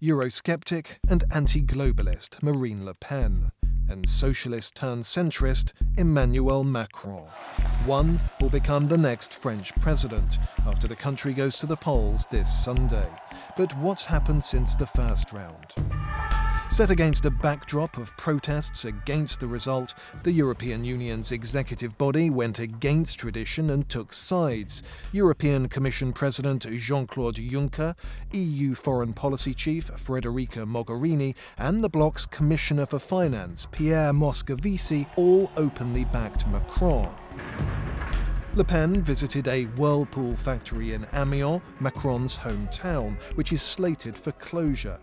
Euroskeptic and anti-globalist Marine Le Pen, and socialist-turned-centrist Emmanuel Macron. One will become the next French president after the country goes to the polls this Sunday. But what's happened since the first round? Set against a backdrop of protests against the result, the European Union's executive body went against tradition and took sides. European Commission President Jean-Claude Juncker, EU Foreign Policy Chief Federica Mogherini, and the bloc's Commissioner for Finance, Pierre Moscovici, all openly backed Macron. Le Pen visited a Whirlpool factory in Amiens, Macron's hometown, which is slated for closure.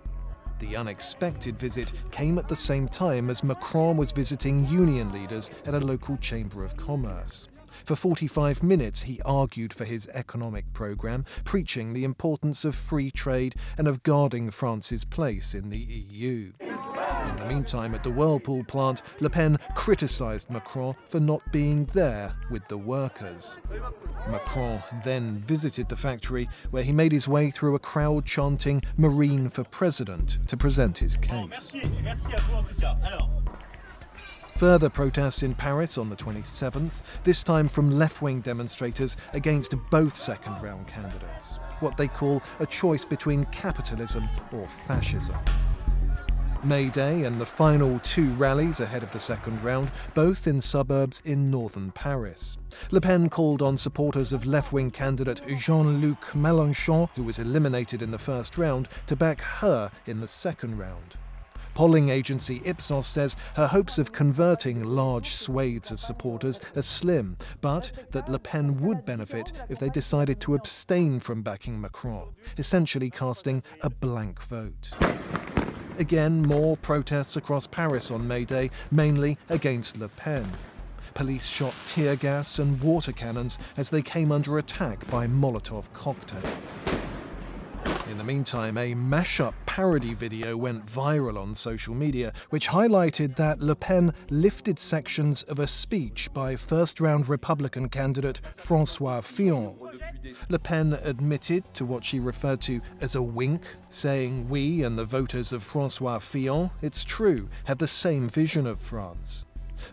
The unexpected visit came at the same time as Macron was visiting union leaders at a local chamber of commerce. For 45 minutes, he argued for his economic programme, preaching the importance of free trade and of guarding France's place in the EU. In the meantime, at the Whirlpool plant, Le Pen criticised Macron for not being there with the workers. Macron then visited the factory, where he made his way through a crowd chanting "Marine for President" to present his case. Further protests in Paris on the 27th, this time from left-wing demonstrators against both second-round candidates, what they call a choice between capitalism or fascism. May Day and the final two rallies ahead of the second round, both in suburbs in northern Paris. Le Pen called on supporters of left-wing candidate Jean-Luc Mélenchon, who was eliminated in the first round, to back her in the second round. Polling agency Ipsos says her hopes of converting large swathes of supporters are slim, but that Le Pen would benefit if they decided to abstain from backing Macron, essentially casting a blank vote. Again, more protests across Paris on May Day, mainly against Le Pen. Police shot tear gas and water cannons as they came under attack by Molotov cocktails. In the meantime, a mashup parody video went viral on social media, which highlighted that Le Pen lifted sections of a speech by first-round Republican candidate François Fillon. Le Pen admitted to what she referred to as a wink, saying we and the voters of François Fillon, it's true, have the same vision of France.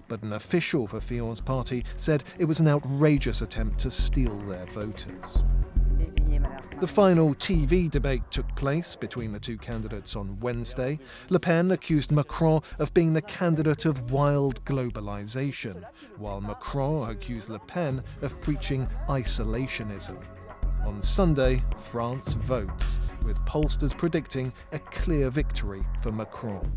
But an official for Fillon's party said it was an outrageous attempt to steal their voters. The final TV debate took place between the two candidates on Wednesday. Le Pen accused Macron of being the candidate of wild globalization, while Macron accused Le Pen of preaching isolationism. On Sunday, France votes, with pollsters predicting a clear victory for Macron.